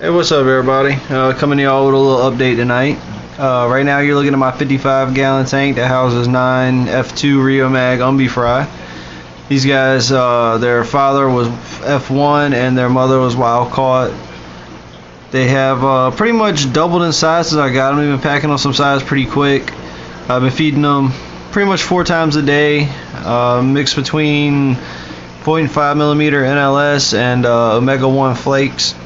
Hey, what's up, everybody? Coming to y'all with a little update tonight. Right now, you're looking at my 55-gallon tank that houses 9 F2 Rio Mag Umbi Fry. These guys, their father was F1 and their mother was wild caught. They have pretty much doubled in size since I got them. They've been packing on some size pretty quick. I've been feeding them pretty much 4 times a day, mixed between 0.5 millimeter NLS and Omega 1 flakes.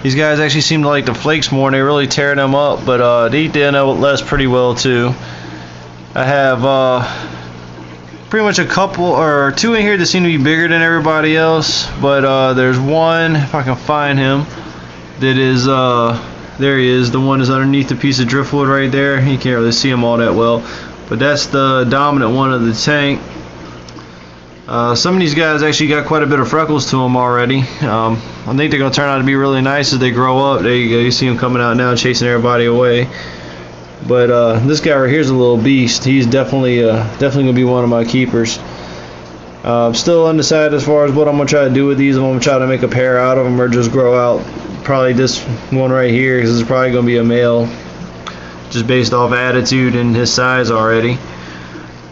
These guys actually seem to like the flakes more, and they really tear them up, but they eat the NLS pretty well too. I have pretty much a couple or 2 in here that seem to be bigger than everybody else, but there's one, if I can find him, that is there he is. The one is underneath the piece of driftwood right there. You can't really see him all that well, but that's the dominant one of the tank. Some of these guys actually got quite a bit of freckles to them already. I think they're going to turn out to be really nice as they grow up. There you go. You see them coming out now chasing everybody away. But this guy right here is a little beast. He's definitely going to be one of my keepers. I'm still undecided as far as what I'm going to try to do with these. I'm going to try to make a pair out of them or just grow out probably this one right here, because this is probably going to be a male just based off attitude and his size already.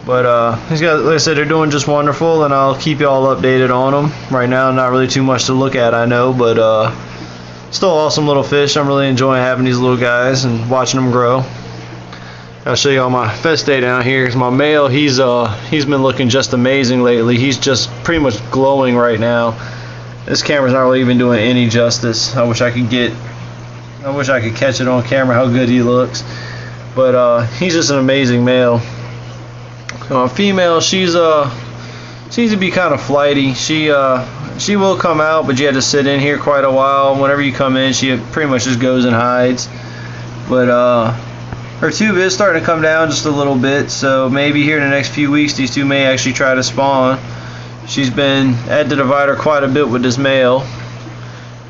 But these guys, like I said, they're doing just wonderful, and I'll keep you all updated on them. Right now, not really too much to look at, I know, but still awesome little fish. I'm really enjoying having these little guys and watching them grow. I'll show you all my Feste down here. Cause my male, he's been looking just amazing lately. He's just pretty much glowing right now. This camera's not really even doing any justice. I wish I could catch it on camera how good he looks. But he's just an amazing male. Female, she's seems to be kind of flighty. She will come out, but you have to sit in here quite a while. Whenever you come in, she pretty much just goes and hides. But her tube is starting to come down just a little bit, so maybe here in the next few weeks these two may actually try to spawn. She's been at the divider quite a bit with this male,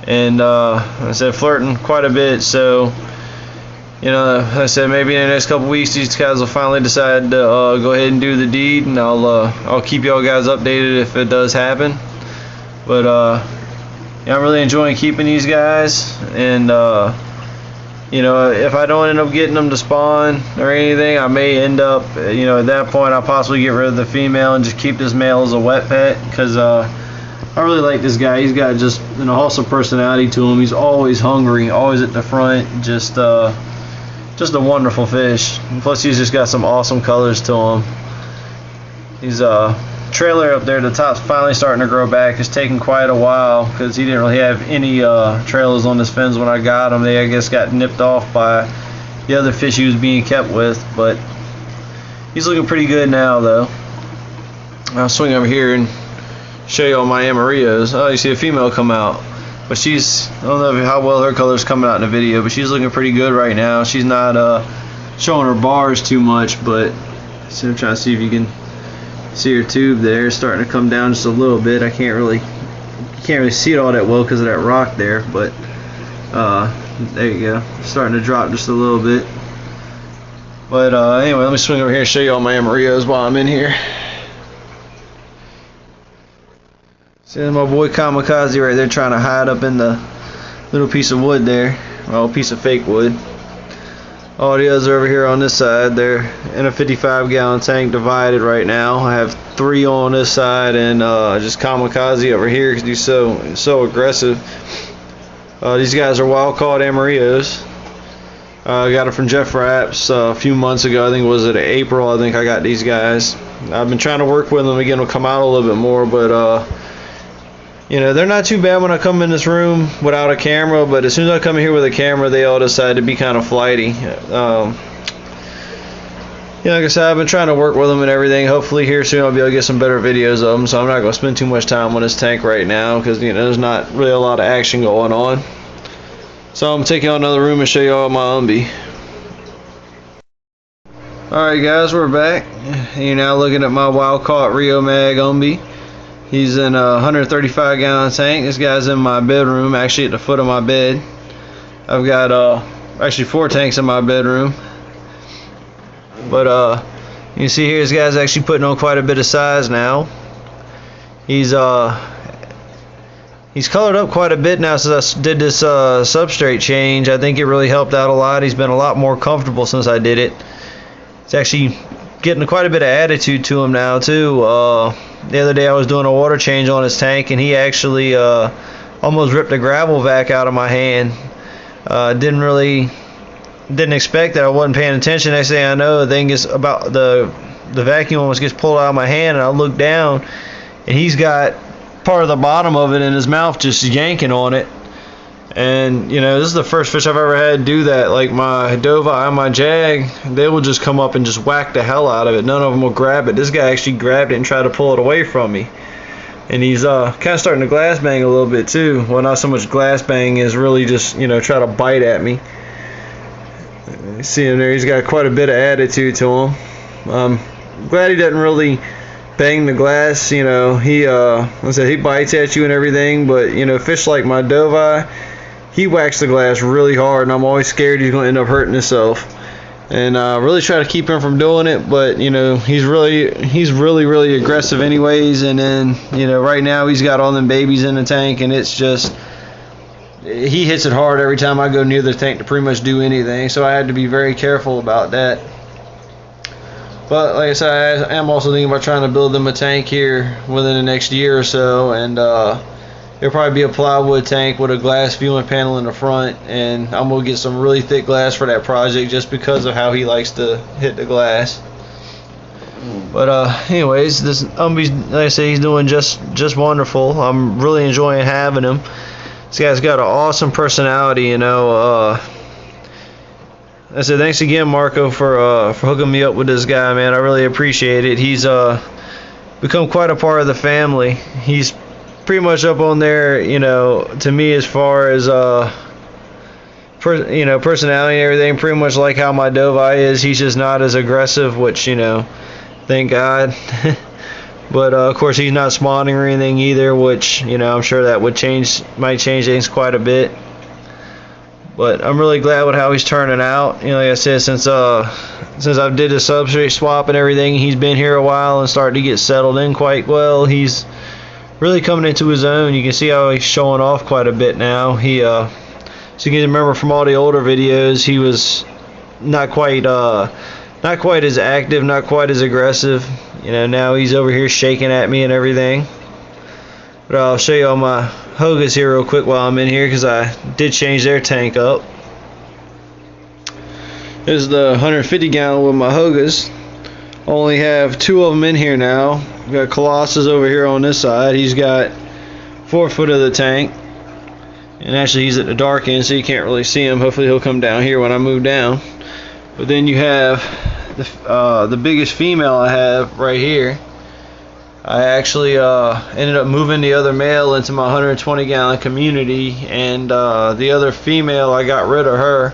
and I said flirting quite a bit, so you know, I said maybe in the next couple weeks these guys will finally decide to go ahead and do the deed, and I'll keep y'all guys updated if it does happen. But yeah, I'm really enjoying keeping these guys, and you know, if I don't end up getting them to spawn or anything, I may end up, you know, at that point I'll possibly get rid of the female and just keep this male as a wet pet, because I really like this guy. He's got just an awesome personality to him. He's always hungry, always at the front, just a wonderful fish. And plus he's just got some awesome colors to him. He's trailer up there at the top's finally starting to grow back. It's taken quite a while because he didn't really have any trailers on his fins when I got him. They, I guess, got nipped off by the other fish he was being kept with, but he's looking pretty good now though. I'll swing over here and show you all my Amarillos. Oh, you see a female come out. But she's, I don't know how well her color's coming out in the video, but she's looking pretty good right now. She's not showing her bars too much, but so I'm trying to see if you can see her tube there. It's starting to come down just a little bit. You can't really see it all that well because of that rock there, but there you go. It's starting to drop just a little bit. But anyway, let me swing over here and show you all my Amarillos while I'm in here. See my boy Kamikaze right there trying to hide up in the little piece of wood there. Well, piece of fake wood. All the others are over here on this side. They're in a 55-gallon tank divided right now. I have 3 on this side and just Kamikaze over here because he's so aggressive. These guys are wild caught Amarillos. I got them from Jeff Rapps a few months ago. I think it was in April. I think I got these guys. I've been trying to work with them again to come out a little bit more, but you know, they're not too bad when I come in this room without a camera, but as soon as I come in here with a camera, they all decide to be kind of flighty. Yeah, like I said, I've been trying to work with them and everything. Hopefully here soon I'll be able to get some better videos of them, so I'm not going to spend too much time on this tank right now because, you know, there's not really a lot of action going on. So I'm going to take you out another room and show you all my Umbi. Alright guys, we're back. You're now looking at my wild caught Rio Mag Umbi. He's in a 135-gallon tank. This guy's in my bedroom, actually at the foot of my bed. I've got actually 4 tanks in my bedroom. But you can see here this guy's actually putting on quite a bit of size now. He's He's colored up quite a bit now since I did this substrate change. I think it really helped out a lot. He's been a lot more comfortable since I did it. It's actually getting quite a bit of attitude to him now too. The other day I was doing a water change on his tank, and he actually almost ripped a gravel vac out of my hand. Didn't expect that. I wasn't paying attention. Next thing I know, the thing is about the vacuum almost gets pulled out of my hand, and I look down, and he's got part of the bottom of it in his mouth just yanking on it. And you know, this is the first fish I've ever had do that. Like my Dovai and my Jag, they will just come up and just whack the hell out of it. None of them will grab it. This guy actually grabbed it and tried to pull it away from me. And he's kind of starting to glass bang a little bit too. Well, not so much glass bang as really just, you know, try to bite at me. You see him there, he's got quite a bit of attitude to him. Glad he doesn't really bang the glass. You know, like I said, he bites at you and everything, but you know, fish like my Dovai, he whacks the glass really hard, and I'm always scared he's going to end up hurting himself. And really try to keep him from doing it, but you know, he's really aggressive anyways. And then, you know, right now he's got all them babies in the tank, and it's just, he hits it hard every time I go near the tank to pretty much do anything, so I had to be very careful about that. But like I said, I am also thinking about trying to build them a tank here within the next year or so, and it'll probably be a plywood tank with a glass viewing panel in the front, and I'm going to get some really thick glass for that project just because of how he likes to hit the glass. But anyways, this like I say, he's doing just wonderful. I'm really enjoying having him. This guy's got an awesome personality, you know. I said thanks again, Marco, for hooking me up with this guy, man. I really appreciate it. He's become quite a part of the family. He's pretty much up on there, you know, to me, as far as you know, personality and everything. Pretty much like how my Dovai is. He's just not as aggressive, which, you know, thank God. But of course, he's not spawning or anything either, which, you know, I'm sure that might change things quite a bit. But I'm really glad with how he's turning out. You know, like I said, since I did the substrate swap and everything, he's been here a while and started to get settled in quite well. He's really coming into his own. You can see how he's showing off quite a bit now. So you can remember from all the older videos, he was not quite as active, not quite as aggressive. You know, now he's over here shaking at me and everything. But I'll show you all my Hogas here real quick while I'm in here, because I did change their tank up. This is the 150 gallon with my Hogas. Only have 2 of them in here now. We've got Colossus over here on this side. He's got 4 foot of the tank, and actually he's at the dark end, so you can't really see him. Hopefully he'll come down here when I move down. But then you have the biggest female I have right here. I actually ended up moving the other male into my 120 gallon community, and the other female, I got rid of her.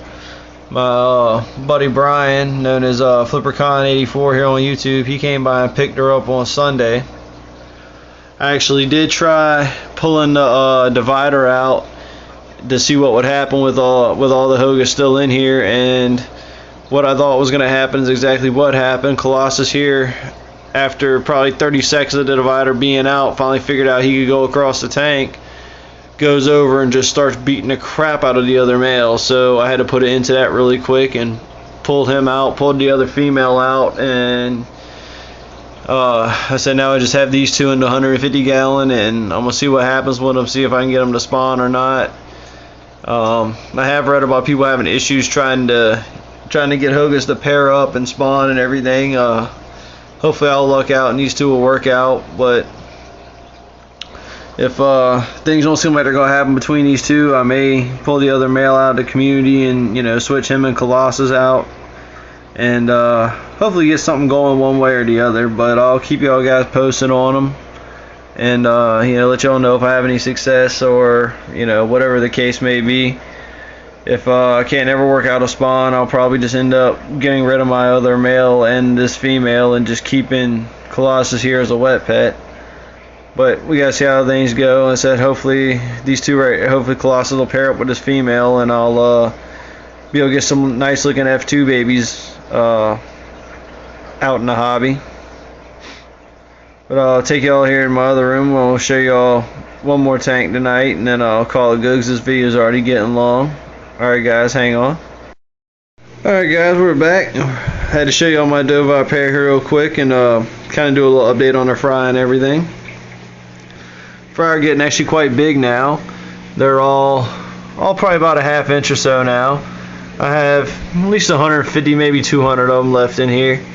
My buddy Brian, known as FlipperCon84 here on YouTube, he came by and picked her up on Sunday. I actually did try pulling the divider out to see what would happen with all the Hogas still in here, and what I thought was going to happen is exactly what happened. Colossus here, after probably 30 seconds of the divider being out, finally figured out he could go across the tank, goes over and just starts beating the crap out of the other male. So I had to put it into that really quick and pulled him out, pulled the other female out, and I said now I just have these 2 in the 150 gallon, and I'm gonna see what happens with them, see if I can get them to spawn or not. I have read about people having issues trying to get Hogas to pair up and spawn and everything. Hopefully I'll luck out and these 2 will work out, but if things don't seem like they're going to happen between these 2, I may pull the other male out of the community and, you know, switch him and Colossus out, and hopefully get something going one way or the other. But I'll keep y'all guys posted on them, and you know, let y'all know if I have any success, or, you know, whatever the case may be. If I can't ever work out a spawn, I'll probably just end up getting rid of my other male and this female and just keeping Colossus here as a wet pet. But we gotta see how things go. I said hopefully hopefully Colossus will pair up with this female, and I'll be able to get some nice looking F2 babies out in the hobby. But I'll take y'all here in my other room. I'll show y'all one more tank tonight, and then I'll call it good because this video is already getting long. Alright guys, hang on. Alright guys, we're back. I had to show y'all my Dovi pair here real quick and kind of do a little update on their fry and everything. Fry are getting actually quite big now. They're all probably about a ½ inch or so now. I have at least 150, maybe 200 of them left in here.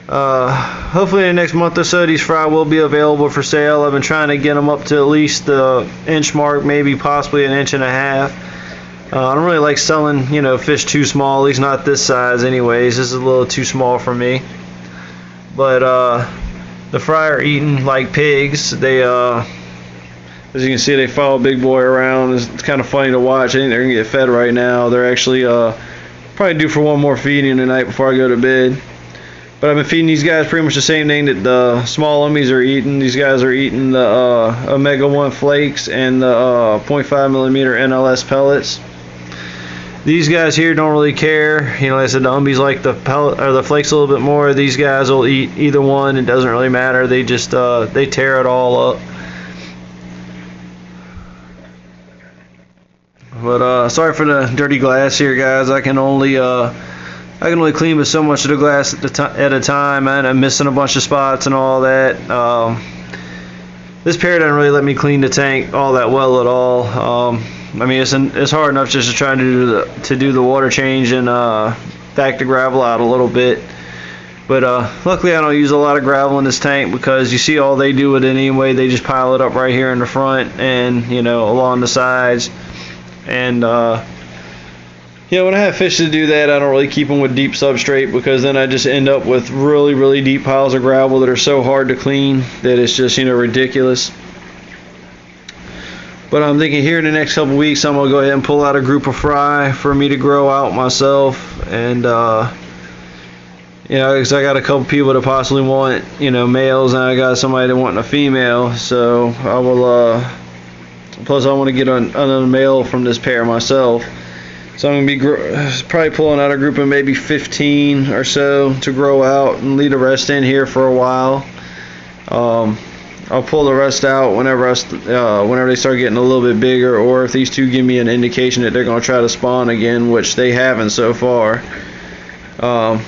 Hopefully in the next month or so these fry will be available for sale. I've been trying to get them up to at least the inch mark, maybe possibly an inch and a half. I don't really like selling, you know, fish too small, at least not this size anyways. This is a little too small for me. But the fry are eating like pigs. They as you can see, they follow Big Boy around. It's kind of funny to watch. I think they're gonna get fed right now. They're actually probably due for one more feeding tonight before I go to bed. But I've been feeding these guys pretty much the same thing that the small ummies are eating. These guys are eating the Omega 1 flakes and the 0.5mm NLS pellets. These guys here don't really care. You know, like I said, the umbies like the pellet or the flakes a little bit more. These guys will eat either one. It doesn't really matter. They just they tear it all up. But sorry for the dirty glass here, guys. I can only clean with so much of the glass at a time, and I'm missing a bunch of spots and all that. This pair doesn't really let me clean the tank all that well at all. I mean, it's hard enough just to try to do the water change and back the gravel out a little bit. But luckily I don't use a lot of gravel in this tank because you see all they do with it anyway. They just pile it up right here in the front and, you know, along the sides. And you know, when I have fish to do that, I don't really keep them with deep substrate because then I just end up with really, really deep piles of gravel that are so hard to clean that it's just, you know, ridiculous. But I'm thinking here in the next couple weeks I'm gonna go ahead and pull out a group of fry for me to grow out myself, and you know, because I got a couple people that possibly want, you know, males, and I got somebody that wants a female. So I will plus I want to get another male from this pair myself. So I'm going to be probably pulling out a group of maybe 15 or so to grow out and leave the rest in here for a while. I'll pull the rest out whenever they start getting a little bit bigger, or if these two give me an indication that they're going to try to spawn again, which they haven't so far.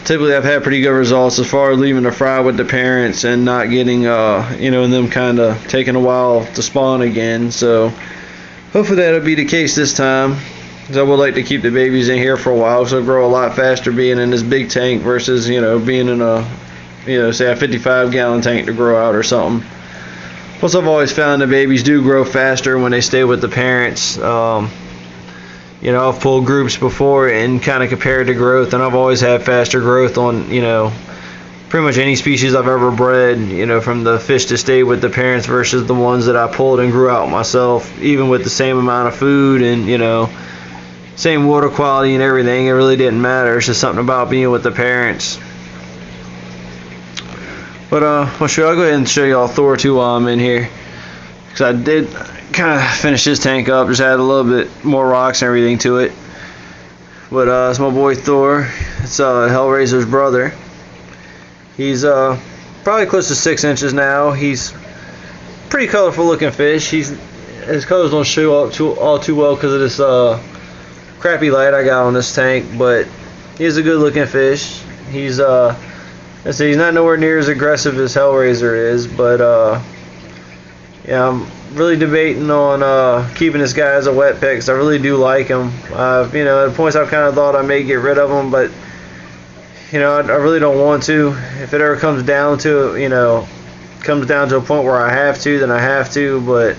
Typically I've had pretty good results as far as leaving the fry with the parents and not getting, you know, and them kind of taking a while to spawn again. So hopefully that'll be the case this time. I would like to keep the babies in here for a while, so they'll grow a lot faster being in this big tank versus, you know, being in a, you know, say a 55-gallon tank to grow out or something. Plus, I've always found the babies do grow faster when they stay with the parents. You know, I've pulled groups before and kind of compared the growth, and I've always had faster growth on, you know, pretty much any species I've ever bred, you know, from the fish that stayed with the parents versus the ones that I pulled and grew out myself, even with the same amount of food and, you know, same water quality and everything. It really didn't matter. It's just something about being with the parents. But I'll go ahead and show y'all Thor 2 while I'm in here, because I did kind of finish this tank up, just add a little bit more rocks and everything to it. But it's my boy Thor. It's Hellraiser's brother. He's probably close to 6 inches now. He's pretty colorful looking fish. His colors don't show up all too well because of this crappy light I got on this tank, but he's a good looking fish. He's he's not nowhere near as aggressive as Hellraiser is, but yeah, I'm really debating on keeping this guy as a wet pet because I really do like him. You know, at points I've kind of thought I may get rid of him, but you know, I really don't want to. If it ever comes down to it, you know, comes down to a point where I have to, then I have to. But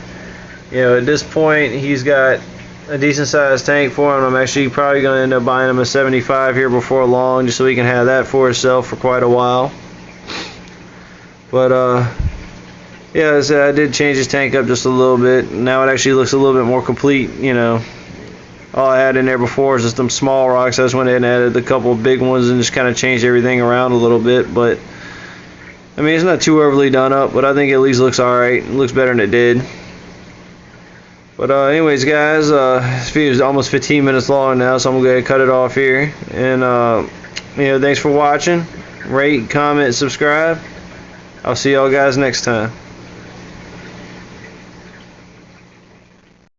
you know, at this point, he's got a decent sized tank for him. I'm actually probably going to end up buying him a 75 here before long, just so he can have that for himself for quite a while. But yeah, as I said, I did change his tank up just a little bit. Now it actually looks a little bit more complete. You know, all I had in there before was just some small rocks. I just went ahead and added a couple of big ones and just kind of changed everything around a little bit. But I mean, it's not too overly done up, but I think it at least looks alright. It looks better than it did. But anyways, guys, this video is almost 15 minutes long now, so I'm going to go ahead and cut it off here. And, you know, thanks for watching. Rate, comment, subscribe. I'll see y'all guys next time.